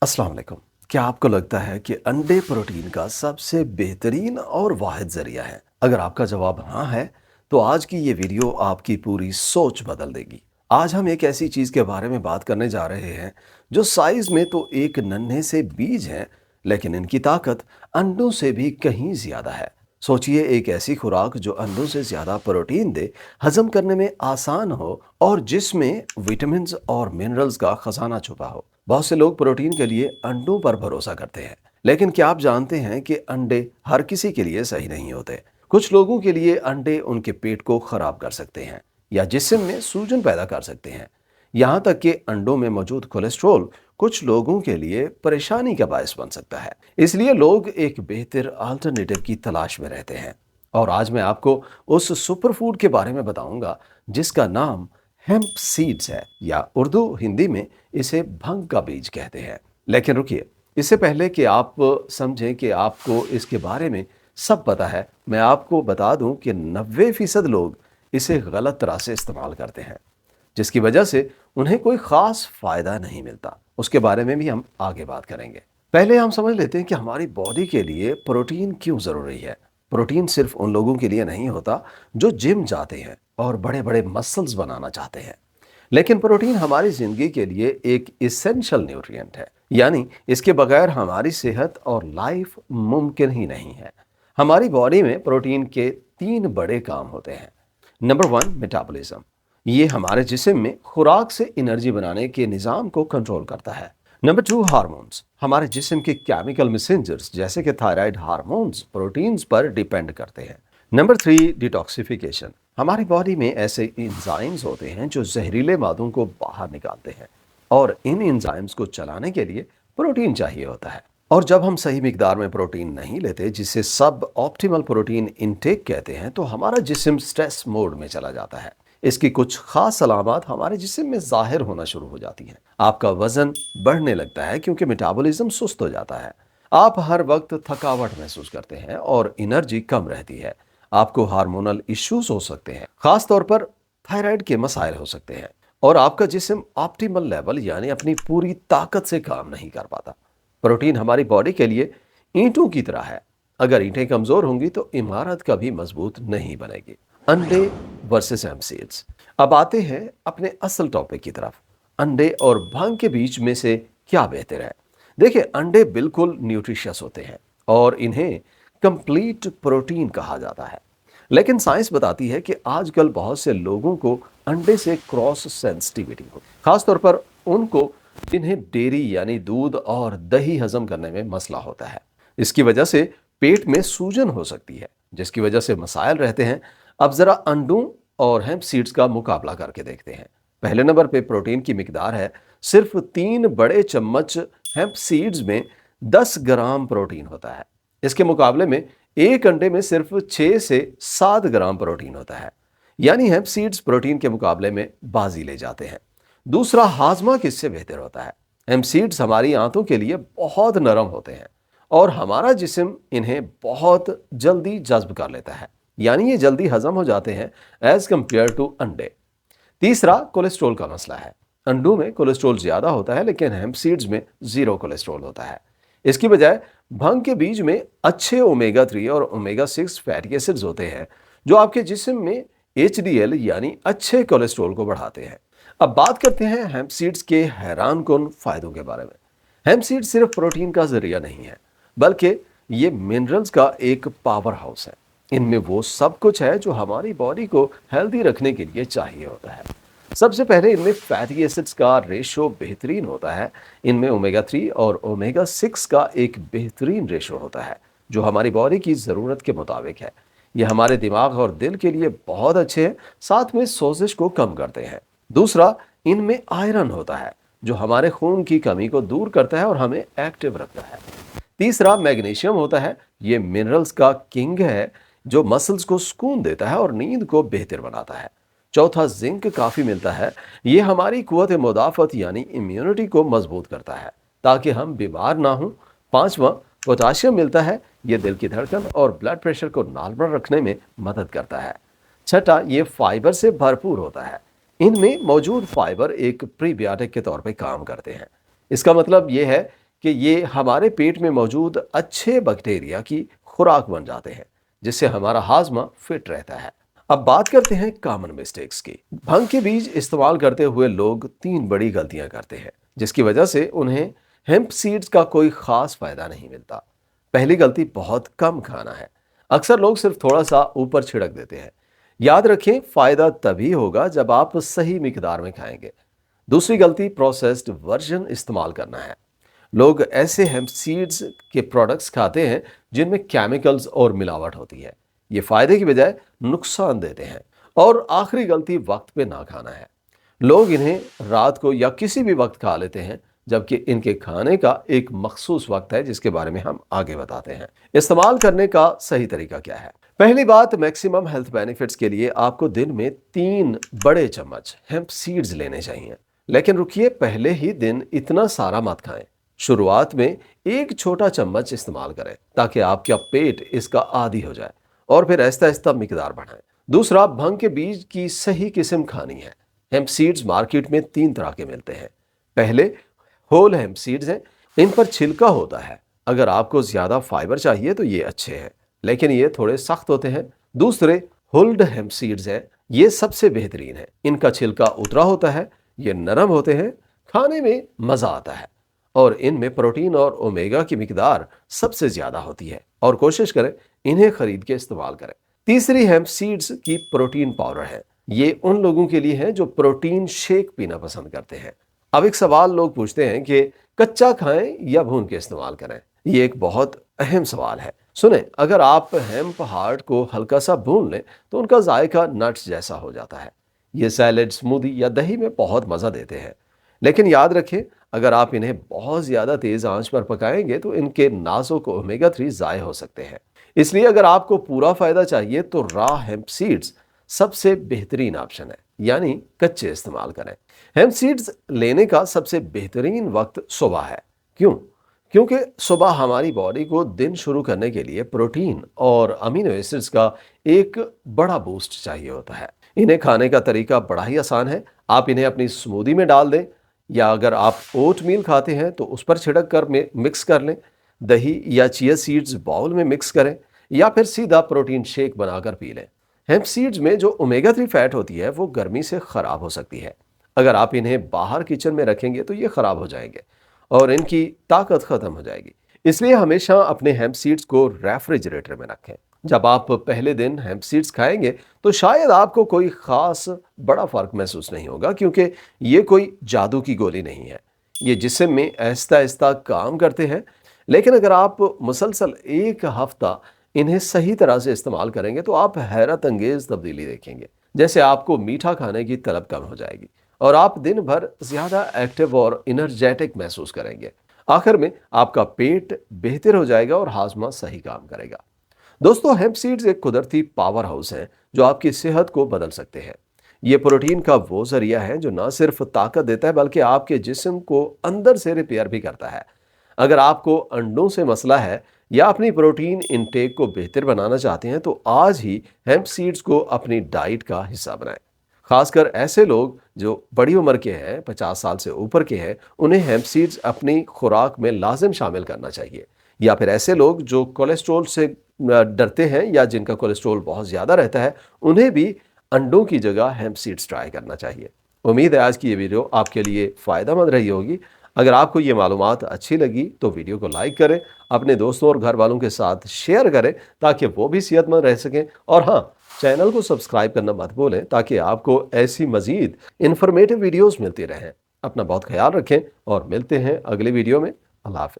अस्सलाम वालेकुम। क्या आपको लगता है कि अंडे प्रोटीन का सबसे बेहतरीन और वाहिद ज़रिया है? अगर आपका जवाब हाँ है, तो आज की ये वीडियो आपकी पूरी सोच बदल देगी। आज हम एक ऐसी चीज़ के बारे में बात करने जा रहे हैं, जो साइज़ में तो एक नन्हे से बीज हैं, लेकिन इनकी ताकत अंडों से भी कहीं ज़्यादा है। सोचिए एक ऐसी खुराक जो अंडों से ज़्यादा प्रोटीन दे, हज़म करने में आसान हो और जिसमें विटामिन्स और मिनरल्स का खजाना छुपा हो। बहुत से लोग प्रोटीन के लिए अंडों पर भरोसा करते हैं, लेकिन क्या आप जानते हैं कि अंडे हर किसी के लिए सही नहीं होते। कुछ लोगों के लिए अंडे उनके पेट को खराब कर सकते हैं या जिस्म में सूजन पैदा कर सकते हैं। यहाँ तक कि अंडों में मौजूद कोलेस्ट्रॉल कुछ लोगों के लिए परेशानी का बायस बन सकता है। इसलिए लोग एक बेहतर अल्टरनेटिव की तलाश में रहते हैं। और आज मैं आपको उस सुपर फूड के बारे में बताऊंगा जिसका नाम हेम्प सीड्स है, या उर्दू हिंदी में इसे भंग का बीज कहते हैं। लेकिन रुकिए, इससे पहले कि आप समझें कि आपको इसके बारे में सब पता है, मैं आपको बता दूं कि 90% लोग इसे गलत तरह से इस्तेमाल करते हैं, जिसकी वजह से उन्हें कोई खास फायदा नहीं मिलता। उसके बारे में भी हम आगे बात करेंगे। पहले हम समझ लेते हैं कि हमारी बॉडी के लिए प्रोटीन क्यों ज़रूरी है। प्रोटीन सिर्फ उन लोगों के लिए नहीं होता जो जिम जाते हैं और बड़े बड़े मसल्स बनाना चाहते हैं, लेकिन प्रोटीन हमारी ज़िंदगी के लिए एक इसेंशियल न्यूट्रिएंट है। यानी इसके बगैर हमारी सेहत और लाइफ मुमकिन ही नहीं है। हमारी बॉडी में प्रोटीन के 3 बड़े काम होते हैं। Number 1, metabolism. ये हमारे जिस्म में खुराक से एनर्जी बनाने के निज़ाम को कंट्रोल करता है। Number 2, hormones. हमारे जिस्म के केमिकल मैसेंजर्स जैसे कि थायराइड हार्मोन्स प्रोटीन्स पर डिपेंड करते हैं। Number 3, detoxification. हमारी बॉडी में ऐसे एंजाइम्स होते हैं जो जहरीले मादों को बाहर निकालते हैं, और इन एंजाइम्स को चलाने के लिए प्रोटीन चाहिए होता है। और जब हम सही मिकदार में प्रोटीन नहीं लेते, जिसे सब ऑप्टिमल प्रोटीन इनटेक कहते हैं, तो हमारा जिस्म स्ट्रेस मोड में चला जाता है। इसकी कुछ खास अलामत हमारे जिस्म में जाहिर होना शुरू हो जाती हैं। आपका वजन बढ़ने लगता है क्योंकि मेटाबॉलिज्म सुस्त हो जाता है। आप हर वक्त थकावट महसूस करते हैं और एनर्जी कम रहती है। आपको हार्मोनल इश्यूज हो सकते हैं, खास तौर पर थायराइड के मसाइल हो सकते हैं, और आपका जिस्म ऑप्टिमल लेवल यानी अपनी पूरी ताकत से काम नहीं कर पाता। प्रोटीन हमारी बॉडी के लिए ईंटों की तरह है। अगर ईंटें कमजोर होंगी तो इमारत कभी मजबूत नहीं बनेगी। अंडे वर्सेस एमसीएल्स। अब आते हैं अपने असल टॉपिक की तरफ। अंडे और भांग के बीच में से क्या बेहतर है? देखिए, अंडे बिल्कुल न्यूट्रिशियस होते हैं और इन्हें कंप्लीट प्रोटीन कहा जाता है। लेकिन साइंस बताती है कि आजकल बहुत से लोगों को अंडे से क्रॉस सेंसिटिविटी हो, खासतौर पर उनको जिन्हें डेयरी यानी दूध और दही हजम करने में मसला होता है। इसकी वजह से पेट में सूजन हो सकती है, जिसकी वजह से मसाइल रहते हैं। अब जरा अंडों और हेम्प सीड्स का मुकाबला करके देखते हैं। पहले नंबर पे प्रोटीन की मिकदार है। सिर्फ 3 बड़े चम्मच हेम्प सीड्स में 10 ग्राम प्रोटीन होता है। इसके मुकाबले में एक अंडे में सिर्फ 6 से 7 ग्राम प्रोटीन होता है। यानी हेम्प सीड्स प्रोटीन के मुकाबले में बाजी ले जाते हैं। दूसरा, हाजमा किससे बेहतर होता है? हेम्प सीड्स हमारी आंतों के लिए बहुत नरम होते हैं और हमारा जिस्म इन्हें बहुत जल्दी जज्ब कर लेता है, यानी ये जल्दी हजम हो जाते हैं एज कंपेयर टू अंडे। तीसरा, कोलेस्ट्रॉल का मसला है। अंडों में कोलेस्ट्रॉल ज्यादा होता है, लेकिन हेम्प सीड्स में 0 कोलेस्ट्रॉल होता है। इसकी बजाय भंग के बीज में अच्छे ओमेगा 3 और ओमेगा 6 फैटी एसिड्स होते हैं, जो आपके जिस्म में HDL यानी अच्छे कोलेस्ट्रॉल को बढ़ाते हैं। अब बात करते हैं हेम्प सीड्स के हैरान कुन फायदों के बारे में। हेम्प सीड सिर्फ प्रोटीन का जरिया नहीं है, बल्कि ये मिनरल्स का एक पावर हाउस है। इनमें वो सब कुछ है जो हमारी बॉडी को हेल्दी रखने के लिए चाहिए होता है। सबसे पहले इनमें फैटी एसिड्स का रेशो बेहतरीन होता है। इनमें ओमेगा 3 और ओमेगा 6 का एक बेहतरीन रेशो होता है, जो हमारी बॉडी की ज़रूरत के मुताबिक है। ये हमारे दिमाग और दिल के लिए बहुत अच्छे हैं, साथ में सोजिश को कम करते हैं। दूसरा, इनमें आयरन होता है, जो हमारे खून की कमी को दूर करता है और हमें एक्टिव रखता है। तीसरा, मैग्नीशियम होता है। ये मिनरल्स का किंग है, जो मसल्स को सुकून देता है और नींद को बेहतर बनाता है। चौथा, जिंक काफ़ी मिलता है। ये हमारी कुव्वत मुदाफ़त यानी इम्यूनिटी को मजबूत करता है, ताकि हम बीमार ना हों। पांचवा, पोटाशियम मिलता है। ये दिल की धड़कन और ब्लड प्रेशर को नॉर्मल रखने में मदद करता है। छठा, ये फाइबर से भरपूर होता है। इनमें मौजूद फाइबर एक प्रीबायोटिक के तौर पे काम करते हैं। इसका मतलब ये है कि ये हमारे पेट में मौजूद अच्छे बैक्टीरिया की खुराक बन जाते हैं, जिससे हमारा हाजमा फिट रहता है। अब बात करते हैं कॉमन मिस्टेक्स की। भंग के बीज इस्तेमाल करते हुए लोग 3 बड़ी गलतियां करते हैं, जिसकी वजह से उन्हें हेम्प सीड्स का कोई खास फायदा नहीं मिलता। पहली गलती, बहुत कम खाना है। अक्सर लोग सिर्फ थोड़ा सा ऊपर छिड़क देते हैं। याद रखें, फायदा तभी होगा जब आप सही मिकदार में खाएंगे। दूसरी गलती, प्रोसेस्ड वर्जन इस्तेमाल करना है। लोग ऐसे हेम्प सीड्स के प्रोडक्ट्स खाते हैं जिनमें केमिकल्स और मिलावट होती है। ये फायदे की बजाय नुकसान देते हैं। और आखिरी गलती, वक्त पे ना खाना है। लोग इन्हें रात को या किसी भी वक्त खा लेते हैं, जबकि इनके खाने का एक मखसूस वक्त है, जिसके बारे में हम आगे बताते हैं। इस्तेमाल करने का सही तरीका क्या है? पहली बात, मैक्सिमम हेल्थ बेनिफिट्स के लिए आपको दिन में 3 बड़े चम्मच हेम्प सीड्स लेने चाहिए। लेकिन रुकिए, पहले ही दिन इतना सारा मत खाएं। शुरुआत में एक छोटा चम्मच इस्तेमाल करें ताकि आपका पेट इसका आदी हो जाए, और फिर आहिस्ता आहिस्ता मिकदार बढ़ाएं। दूसरा, भंग के बीज की सही किस्म खानी है। हेम्प सीड्स मार्केट में 3 तरह के मिलते हैं। पहले होल हेम्प सीड्स हैं, इन पर छिलका होता है। अगर आपको ज्यादा फाइबर चाहिए तो ये अच्छे हैं, लेकिन ये थोड़े सख्त होते हैं। दूसरे हुल्ड हेम्प सीड्स हैं, ये सबसे बेहतरीन है। इनका छिलका उतरा होता है, ये नरम होते हैं, खाने में मजा आता है, और इनमें प्रोटीन और ओमेगा की मिकदार सबसे ज्यादा होती है। और कोशिश करें इन्हें खरीद के इस्तेमाल करें। तीसरी हेम्प सीड्स की प्रोटीन पाउडर है। ये उन लोगों के लिए है जो प्रोटीन शेक पीना पसंद करते हैं। अब एक सवाल लोग पूछते हैं कि कच्चा खाएं या भून के इस्तेमाल करें। ये एक बहुत अहम सवाल है। सुने, अगर आप हेम्प हार्ट को हल्का सा भून लें तो उनका जायका नट्स जैसा हो जाता है। ये सैलेड, स्मूदी या दही में बहुत मजा देते हैं। लेकिन याद रखें, अगर आप इन्हें बहुत ज्यादा तेज आंच पर पकाएंगे तो इनके नाजुक ओमेगा 3 जाय हो सकते हैं। इसलिए अगर आपको पूरा फायदा चाहिए तो रॉ हेम्प सीड्स सबसे बेहतरीन ऑप्शन है, यानी कच्चे इस्तेमाल करें। हेम्प सीड्स लेने का सबसे बेहतरीन वक्त सुबह है। क्यों? क्योंकि सुबह हमारी बॉडी को दिन शुरू करने के लिए प्रोटीन और अमीनो एसिड्स का एक बड़ा बूस्ट चाहिए होता है। इन्हें खाने का तरीका बड़ा ही आसान है। आप इन्हें अपनी स्मूदी में डाल दें, या अगर आप ओट मील खाते हैं तो उस पर छिड़क कर मिक्स कर लें। दही या चिया सीड्स बाउल में मिक्स करें, या फिर सीधा प्रोटीन शेक बनाकर पी लें। हेम्प सीड्स में जो ओमेगा 3 फैट होती है वो गर्मी से खराब हो सकती है। अगर आप इन्हें बाहर किचन में रखेंगे तो ये खराब हो जाएंगे और इनकी ताकत खत्म हो जाएगी। इसलिए हमेशा अपने हेम्प सीड्स को रेफ्रिजरेटर में रखें। जब आप पहले दिन हेम्प सीड्स खाएंगे तो शायद आपको कोई खास बड़ा फर्क महसूस नहीं होगा, क्योंकि ये कोई जादू की गोली नहीं है। ये जिस्म में आहिस्ता आहिस्ता काम करते हैं। लेकिन अगर आप मुसलसल एक हफ्ता इन्हें सही तरह से इस्तेमाल करेंगे तो आप हैरत अंगेज तब्दीली देखेंगे। जैसे आपको मीठा खाने की तलब कम हो जाएगी और आप दिन भर ज्यादा एक्टिव और एनर्जेटिक महसूस करेंगे। आखिर में आपका पेट बेहतर हो जाएगा और हाजमा सही काम करेगा। दोस्तों, हेम्प सीड्स एक कुदरती पावर हाउस है जो आपकी सेहत को बदल सकते हैं। ये प्रोटीन का वो जरिया है जो ना सिर्फ ताकत देता है बल्कि आपके जिस्म को अंदर से रिपेयर भी करता है। अगर आपको अंडों से मसला है या अपनी प्रोटीन इनटेक को बेहतर बनाना चाहते हैं तो आज ही हेम्प सीड्स को अपनी डाइट का हिस्सा बनाएं। खासकर ऐसे लोग जो बड़ी उम्र के हैं, 50 साल से ऊपर के हैं, उन्हें हेम्प सीड्स अपनी खुराक में लाजिम शामिल करना चाहिए। या फिर ऐसे लोग जो कोलेस्ट्रॉल से डरते हैं या जिनका कोलेस्ट्रॉल बहुत ज़्यादा रहता है, उन्हें भी अंडों की जगह हेम्प सीड्स ट्राई करना चाहिए। उम्मीद है आज की ये वीडियो आपके लिए फ़ायदेमंद रही होगी। अगर आपको ये मालूमात अच्छी लगी तो वीडियो को लाइक करें, अपने दोस्तों और घर वालों के साथ शेयर करें ताकि वो भी सेहतमंद रह सकें। और हाँ, चैनल को सब्सक्राइब करना मत भूलें ताकि आपको ऐसी मज़ीद इन्फॉर्मेटिव वीडियोस मिलती रहें। अपना बहुत ख्याल रखें और मिलते हैं अगले वीडियो में। अल्लाह हाफ़िज़।